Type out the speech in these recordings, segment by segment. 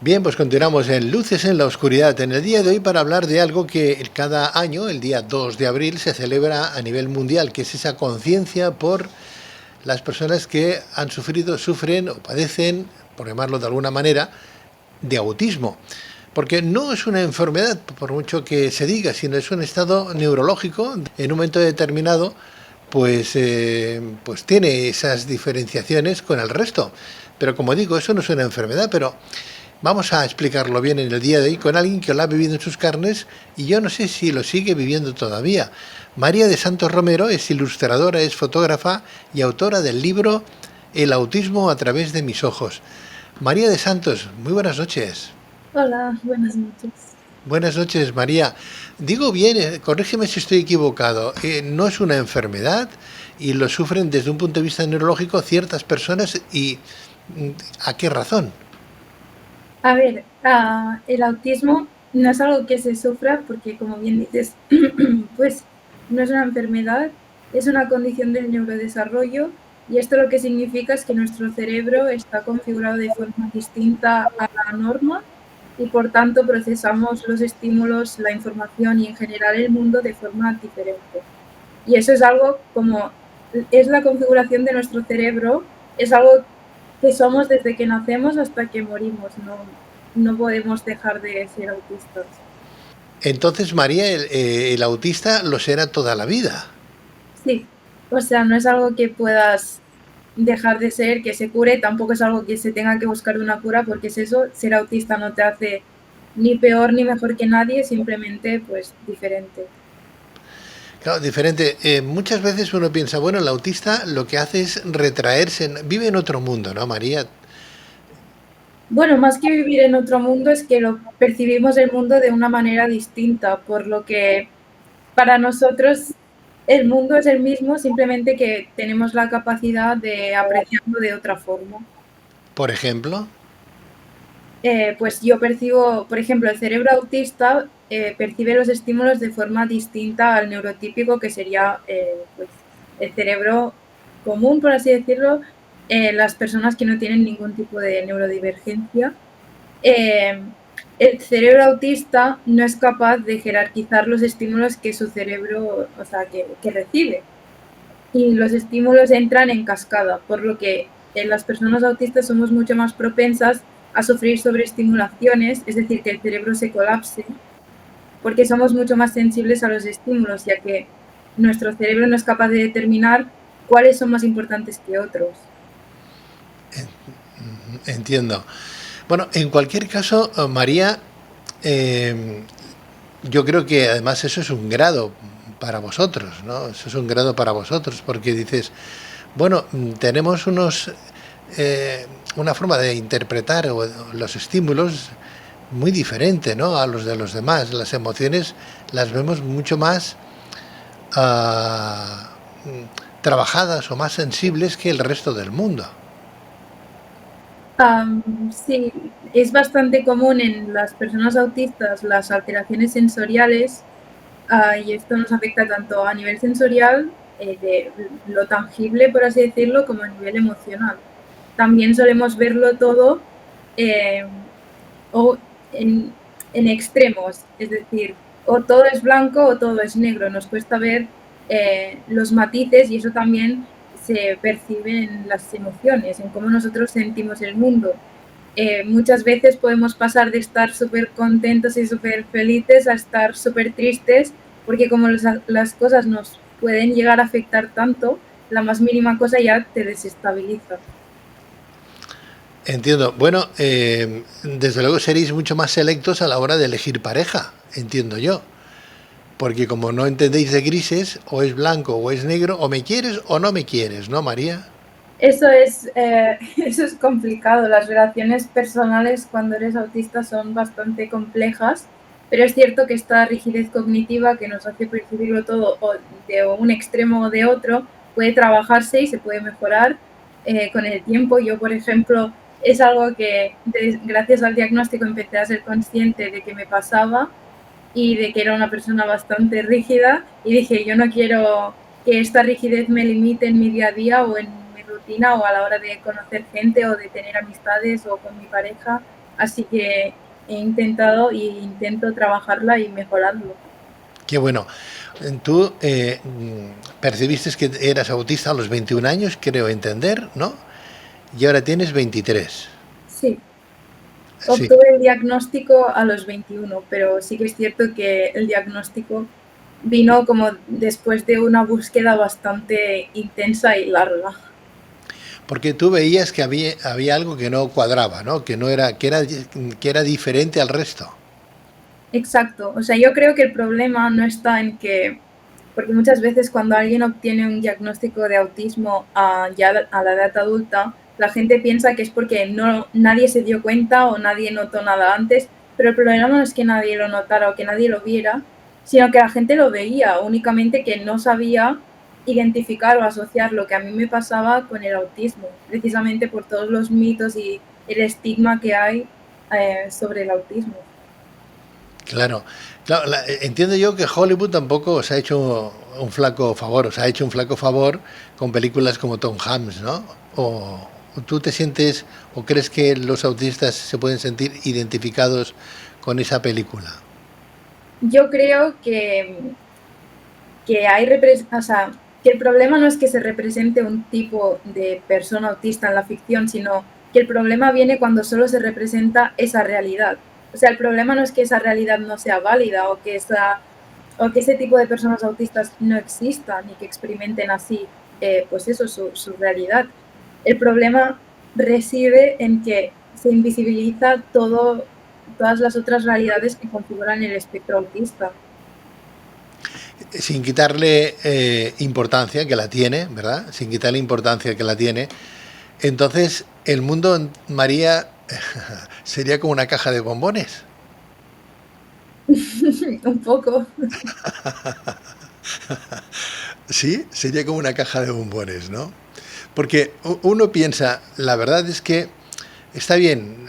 Bien, pues continuamos en Luces en la Oscuridad en el día de hoy para hablar de algo que cada año, el día 2 de abril, se celebra a nivel mundial, que es esa conciencia por las personas que han sufrido, sufren o padecen, por llamarlo de alguna manera, de autismo. Porque no es una enfermedad, por mucho que se diga, sino es un estado neurológico en un momento determinado, pues tiene esas diferenciaciones con el resto. Pero como digo, eso no es una enfermedad, pero vamos a explicarlo bien en el día de hoy con alguien que lo ha vivido en sus carnes y yo no sé si lo sigue viviendo todavía. María de Santos Romero es ilustradora, es fotógrafa y autora del libro El autismo a través de mis ojos. María de Santos, muy buenas noches. Hola, buenas noches. Buenas noches, María. Digo bien, corrígeme si estoy equivocado, no es una enfermedad y lo sufren desde un punto de vista neurológico ciertas personas y ¿a qué razón? A ver, el autismo no es algo que se sufra porque, como bien dices, pues no es una enfermedad, es una condición del neurodesarrollo y esto lo que significa es que nuestro cerebro está configurado de forma distinta a la norma y por tanto procesamos los estímulos, la información y en general el mundo de forma diferente. Y eso es algo como es la configuración de nuestro cerebro, es algo que somos desde que nacemos hasta que morimos, no podemos dejar de ser autistas. Entonces, María, el autista lo será toda la vida. Sí, o sea, no es algo que puedas dejar de ser, que se cure, tampoco es algo que se tenga que buscar una cura, porque es eso, ser autista no te hace ni peor ni mejor que nadie, simplemente pues diferente. Claro, diferente. Muchas veces uno piensa, bueno, el autista lo que hace es retraerse, vive en otro mundo, ¿no, María? Bueno, más que vivir en otro mundo es que lo percibimos el mundo de una manera distinta, por lo que para nosotros el mundo es el mismo, simplemente que tenemos la capacidad de apreciarlo de otra forma. Por ejemplo. Pues yo percibo, por ejemplo, el cerebro autista percibe los estímulos de forma distinta al neurotípico, que sería pues, el cerebro común, por así decirlo, las personas que no tienen ningún tipo de neurodivergencia. Eh, el cerebro autista no es capaz de jerarquizar los estímulos que su cerebro, o sea, que recibe. Y los estímulos entran en cascada, por lo que las personas autistas somos mucho más propensas a sufrir sobreestimulaciones, es decir, que el cerebro se colapse, porque somos mucho más sensibles a los estímulos, ya que nuestro cerebro no es capaz de determinar cuáles son más importantes que otros. Entiendo. Bueno, en cualquier caso, María, eh, yo creo que además eso es un grado para vosotros, ¿no? Eso es un grado para vosotros, porque dices, bueno, tenemos eh, una forma de interpretar los estímulos muy diferente, ¿no? A los de los demás. Las emociones las vemos mucho más ah, trabajadas o más sensibles que el resto del mundo. Sí, es bastante común en las personas autistas las alteraciones sensoriales. Y esto nos afecta tanto a nivel sensorial, de lo tangible, por así decirlo, como a nivel emocional. También solemos verlo todo eh, o en extremos, es decir, o todo es blanco o todo es negro. Nos cuesta ver los matices y eso también se percibe en las emociones, en cómo nosotros sentimos el mundo. Muchas veces podemos pasar de estar súper contentos y súper felices a estar súper tristes, porque como las cosas nos pueden llegar a afectar tanto, la más mínima cosa ya te desestabiliza. Entiendo. Bueno, desde luego seréis mucho más selectos a la hora de elegir pareja, entiendo yo. Porque como no entendéis de grises, o es blanco o es negro, o me quieres o no me quieres, ¿no, María? Eso es complicado. Las relaciones personales cuando eres autista son bastante complejas, pero es cierto que esta rigidez cognitiva que nos hace percibirlo todo o de un extremo o de otro puede trabajarse y se puede mejorar con el tiempo. Yo, por ejemplo, es algo que gracias al diagnóstico empecé a ser consciente de que me pasaba y de que era una persona bastante rígida y dije, yo no quiero que esta rigidez me limite en mi día a día o en mi rutina o a la hora de conocer gente o de tener amistades o con mi pareja. así que he intentado y intento trabajarla y mejorarlo. Qué bueno. Tú percibiste que eras autista a los 21 años, creo entender, ¿no? Y ahora tienes 23. Sí, Sí. obtuve el diagnóstico a los 21, pero sí que es cierto que el diagnóstico vino como después de una búsqueda bastante intensa y larga. Porque tú veías que había algo que no cuadraba, ¿no? Que no era, que era diferente al resto. Exacto, o sea, yo creo que el problema no está en que, porque muchas veces cuando alguien obtiene un diagnóstico de autismo ya a la edad adulta, la gente piensa que es porque nadie se dio cuenta o nadie notó nada antes, pero el problema no es que nadie lo notara o que nadie lo viera, sino que la gente lo veía, únicamente que no sabía identificar o asociar lo que a mí me pasaba con el autismo, precisamente por todos los mitos y el estigma que hay sobre el autismo. Claro, claro, entiendo yo que Hollywood tampoco os ha hecho un flaco favor, os ha hecho un flaco favor con películas como Tom Hanks, ¿no? O tú te sientes o crees que los autistas se pueden sentir identificados con esa película. Yo creo que hay o sea, que el problema no es que se represente un tipo de persona autista en la ficción, sino que el problema viene cuando solo se representa esa realidad. O sea, el problema no es que esa realidad no sea válida o que ese tipo de personas autistas no existan y que experimenten así, pues eso, su realidad. El problema reside en que se invisibiliza todas las otras realidades que configuran el espectro autista. Sin quitarle importancia, que la tiene, ¿verdad? Sin quitarle importancia que la tiene. Entonces, el mundo, María, sería como una caja de bombones. Un poco. Sí, sería como una caja de bombones, ¿no? Porque uno piensa, la verdad es que está bien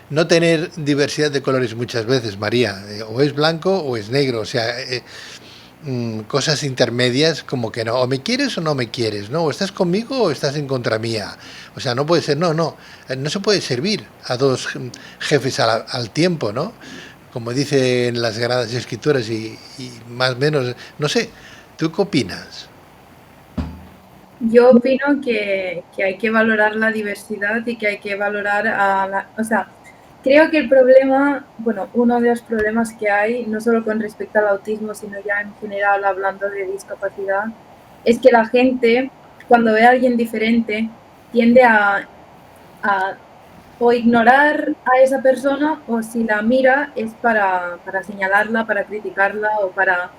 no tener diversidad de colores muchas veces, María. O es blanco o es negro. O sea, cosas intermedias como que no. O me quieres o no me quieres, ¿no? O estás conmigo o estás en contra mía. O sea, no puede ser, no, no. No se puede servir a dos jefes al tiempo, ¿no? Como dicen las Sagradas Escrituras y más o menos, no sé. ¿Tú qué opinas? Yo opino que hay que valorar la diversidad y que hay que valorar o sea, creo que el problema, bueno, uno de los problemas que hay, no solo con respecto al autismo, sino ya en general hablando de discapacidad, es que la gente, cuando ve a alguien diferente, tiende a o ignorar a esa persona o si la mira es para señalarla, para criticarla o para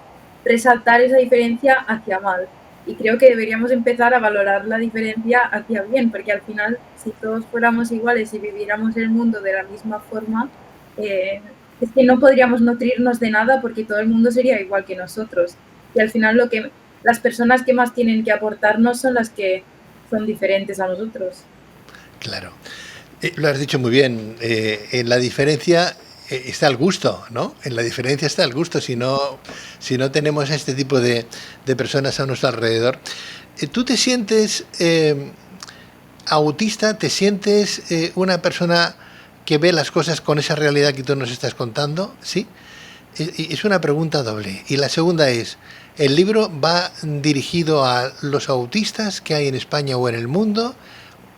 resaltar esa diferencia hacia mal. Y creo que deberíamos empezar a valorar la diferencia hacia bien, porque al final, si todos fuéramos iguales y viviéramos el mundo de la misma forma, eh, es que no podríamos nutrirnos de nada porque todo el mundo sería igual que nosotros. Y al final las personas que más tienen que aportarnos son las que son diferentes a nosotros. Claro. Lo has dicho muy bien. En la diferencia está el gusto, ¿no? En la diferencia está el gusto. Si no tenemos este tipo de personas a nuestro alrededor. ¿Tú te sientes autista? ¿Te sientes una persona que ve las cosas con esa realidad que tú nos estás contando? ¿Sí? Es una pregunta doble. Y la segunda es, ¿el libro va dirigido a los autistas que hay en España o en el mundo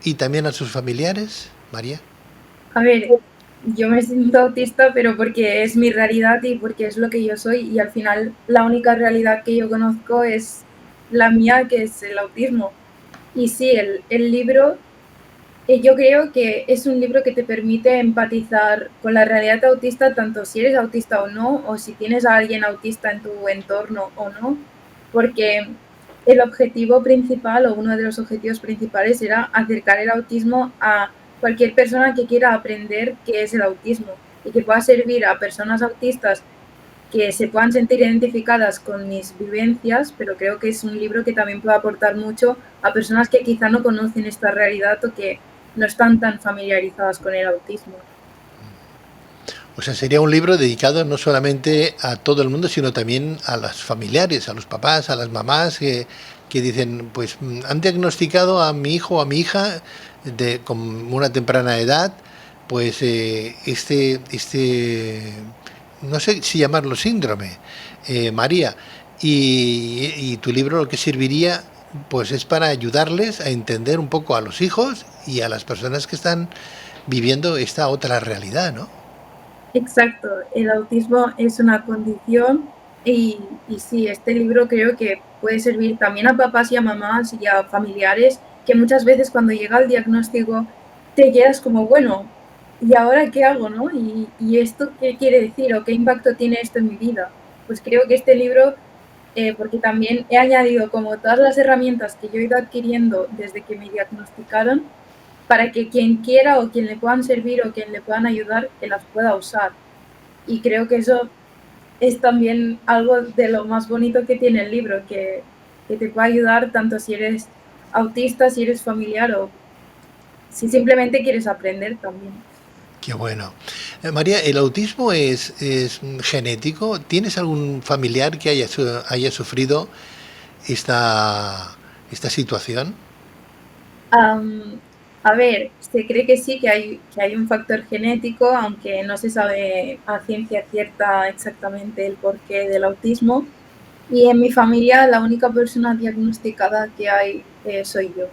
y también a sus familiares, María? A ver, yo me siento autista, pero porque es mi realidad y porque es lo que yo soy y al final la única realidad que yo conozco es la mía, que es el autismo. Y sí, el libro, yo creo que es un libro que te permite empatizar con la realidad autista, tanto si eres autista o no, o si tienes a alguien autista en tu entorno o no, porque el objetivo principal o uno de los objetivos principales era acercar el autismo a cualquier persona que quiera aprender qué es el autismo y que pueda servir a personas autistas que se puedan sentir identificadas con mis vivencias, pero creo que es un libro que también puede aportar mucho a personas que quizá no conocen esta realidad o que no están tan familiarizadas con el autismo. O sea, sería un libro dedicado no solamente a todo el mundo, sino también a los familiares, a los papás, a las mamás que dicen, pues han diagnosticado a mi hijo o a mi hija con una temprana edad, pues no sé si llamarlo síndrome, María, y tu libro lo que serviría pues es para ayudarles a entender un poco a los hijos y a las personas que están viviendo esta otra realidad, ¿no? Exacto, el autismo es una condición y sí, este libro creo que puede servir también a papás y a mamás y a familiares que muchas veces cuando llega el diagnóstico te quedas como, bueno, ¿y ahora qué hago, no? ¿Y esto qué quiere decir o qué impacto tiene esto en mi vida? Pues creo que este libro, porque también he añadido como todas las herramientas que yo he ido adquiriendo desde que me diagnosticaron, para que quien quiera o quien le puedan servir o quien le puedan ayudar, que las pueda usar. Y creo que eso es también algo de lo más bonito que tiene el libro, que te puede ayudar tanto si eres autista, si eres familiar o si simplemente quieres aprender también. Qué bueno. María, ¿el autismo es genético? ¿Tienes algún familiar que haya sufrido esta situación? Am, a ver, se cree que sí, que hay un factor genético, aunque no se sabe a ciencia cierta exactamente el porqué del autismo. Y en mi familia la única persona diagnosticada que hay soy yo.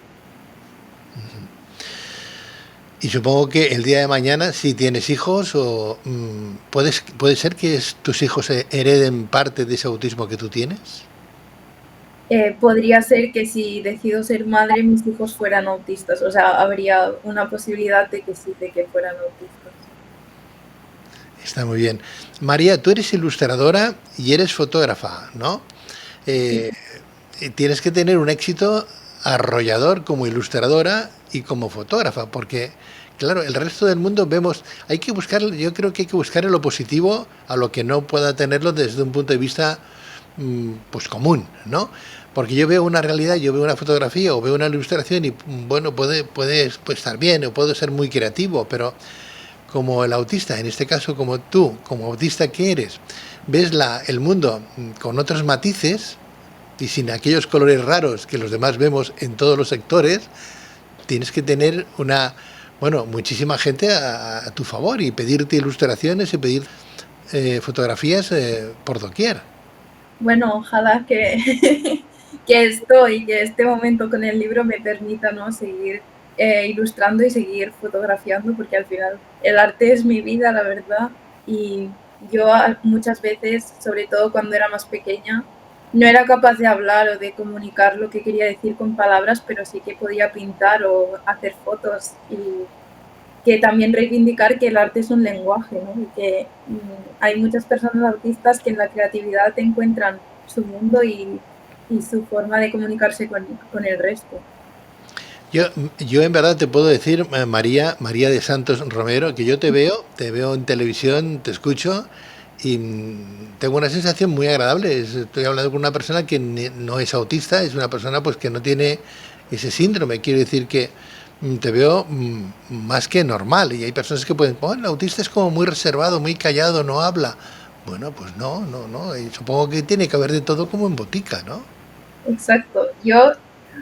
Y supongo que el día de mañana, si tienes hijos, puede ser que tus hijos hereden parte de ese autismo que tú tienes. Podría ser que si decido ser madre, mis hijos fueran autistas. O sea, habría una posibilidad de que sí, de que fueran autistas. Está muy bien. María, tú eres ilustradora y eres fotógrafa, ¿no? Sí, Eh, Tienes que tener un éxito arrollador como ilustradora y como fotógrafa, porque, claro, el resto del mundo vemos, hay que buscar, yo creo que hay que buscar lo positivo a lo que no pueda tenerlo desde un punto de vista pues común, ¿no? Porque yo veo una realidad, yo veo una fotografía o veo una ilustración y bueno, puede estar bien o puedo ser muy creativo, pero como el autista, en este caso como tú, como autista que eres, ves el mundo con otros matices y sin aquellos colores raros que los demás vemos en todos los sectores, tienes que tener muchísima gente a tu favor y pedirte ilustraciones y pedir fotografías por doquier. bueno, ojalá que, que esto y que este momento con el libro me permita, ¿no?, seguir ilustrando y seguir fotografiando, porque al final el arte es mi vida, la verdad. Y yo muchas veces, sobre todo cuando era más pequeña, no era capaz de hablar o de comunicar lo que quería decir con palabras, pero sí que podía pintar o hacer fotos y que también reivindicar que el arte es un lenguaje, ¿no? Y que hay muchas personas autistas que en la creatividad encuentran su mundo y su forma de comunicarse con el resto. Yo en verdad te puedo decir, María de Santos Romero, que yo te veo en televisión, te escucho y tengo una sensación muy agradable. Estoy hablando con una persona que no es autista, es una persona pues que no tiene ese síndrome. Quiero decir que te veo más que normal y hay personas que pueden, oh, el autista es como muy reservado, muy callado, no habla. Bueno, pues no. Y supongo que tiene que haber de todo como en botica, ¿no? Exacto. Yo,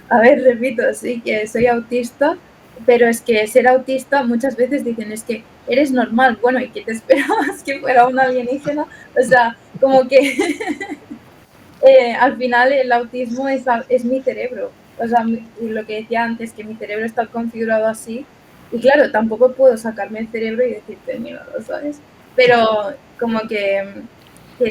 a ver, repito, sí que soy autista, pero es que ser autista muchas veces dicen es que eres normal. Bueno, ¿y qué te esperabas que fuera un alienígena? O sea, como que al final el autismo es mi cerebro. O sea, lo que decía antes, que mi cerebro está configurado así. Y claro, tampoco puedo sacarme el cerebro y decirte, mira, ¿lo sabes? Pero como que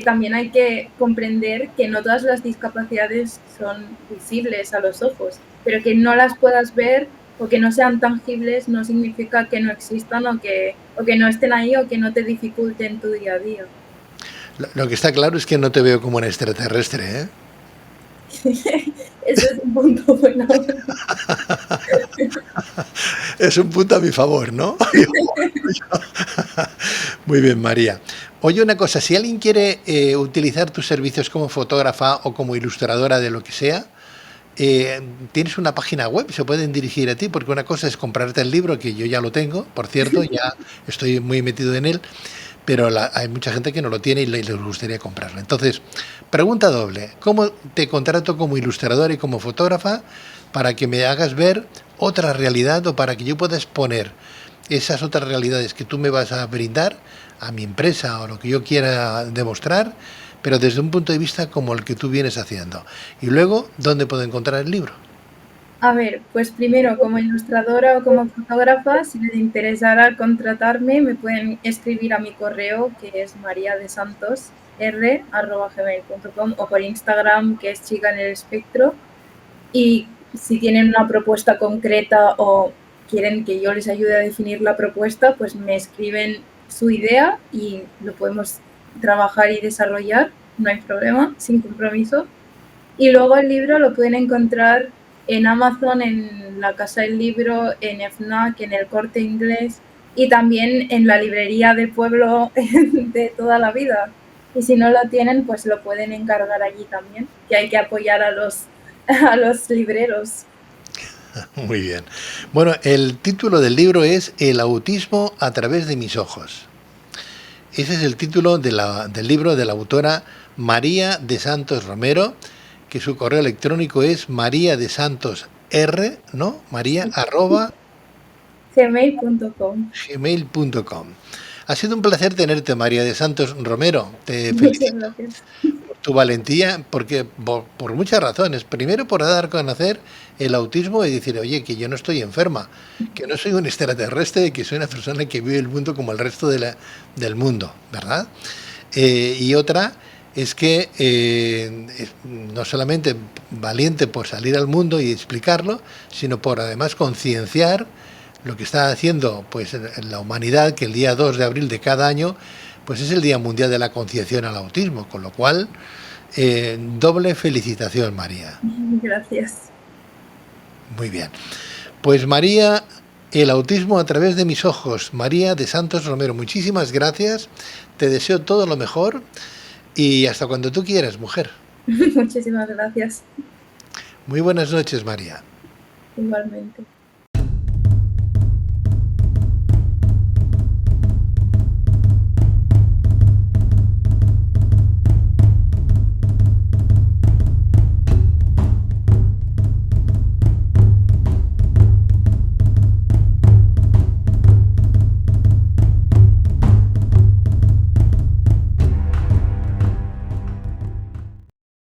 también hay que comprender que no todas las discapacidades son visibles a los ojos, pero que no las puedas ver o que no sean tangibles no significa que no existan o que no estén ahí o que no te dificulten tu día a día. Lo que está claro es que no te veo como un extraterrestre, ¿eh? Ese es un punto bueno. Es un punto a mi favor, ¿no? Muy bien, María. Oye, una cosa, si alguien quiere utilizar tus servicios como fotógrafa o como ilustradora de lo que sea, eh, tienes una página web, se pueden dirigir a ti, porque una cosa es comprarte el libro, que yo ya lo tengo, por cierto, ya estoy muy metido en él, pero hay mucha gente que no lo tiene y les gustaría comprarlo. Entonces, pregunta doble, ¿cómo te contrato como ilustradora y como fotógrafa para que me hagas ver otra realidad o para que yo pueda exponer esas otras realidades que tú me vas a brindar a mi empresa o lo que yo quiera demostrar, pero desde un punto de vista como el que tú vienes haciendo. Y luego, ¿dónde puedo encontrar el libro? A ver, pues primero como ilustradora o como fotógrafa, si les interesara contratarme, me pueden escribir a mi correo, que es mariadesantosr@gmail.com, o por Instagram, que es chica en el espectro. Y si tienen una propuesta concreta o quieren que yo les ayude a definir la propuesta, pues me escriben su idea y lo podemos trabajar y desarrollar, no hay problema, sin compromiso. Y luego el libro lo pueden encontrar en Amazon, en la Casa del Libro, en FNAC, en el Corte Inglés y también en la librería del pueblo de toda la vida. Y si no lo tienen, pues lo pueden encargar allí también, que hay que apoyar a los libreros. Muy bien. Bueno, el título del libro es El autismo a través de mis ojos. Ese es el título del libro de la autora María de Santos Romero, que su correo electrónico es mariadesantosr, ¿no? María arroba Gmail.com. gmail.com. Ha sido un placer tenerte, María de Santos Romero. Te Muchas felicito gracias. por tu valentía, porque por muchas razones. Primero, por dar a conocer el autismo y decir, oye, que yo no estoy enferma, que no soy un extraterrestre, que soy una persona que vive el mundo como el resto del mundo, ¿verdad? Y otra es que no solamente valiente por salir al mundo y explicarlo, sino por además concienciar lo que está haciendo pues en la humanidad, que el día 2 de abril de cada año pues es el Día Mundial de la Concienciación al Autismo, con lo cual doble felicitación, María. Gracias. Muy bien. Pues María, el autismo a través de mis ojos, María de Santos Romero, muchísimas gracias, te deseo todo lo mejor y hasta cuando tú quieras, mujer. Muchísimas gracias. Muy buenas noches, María. Igualmente.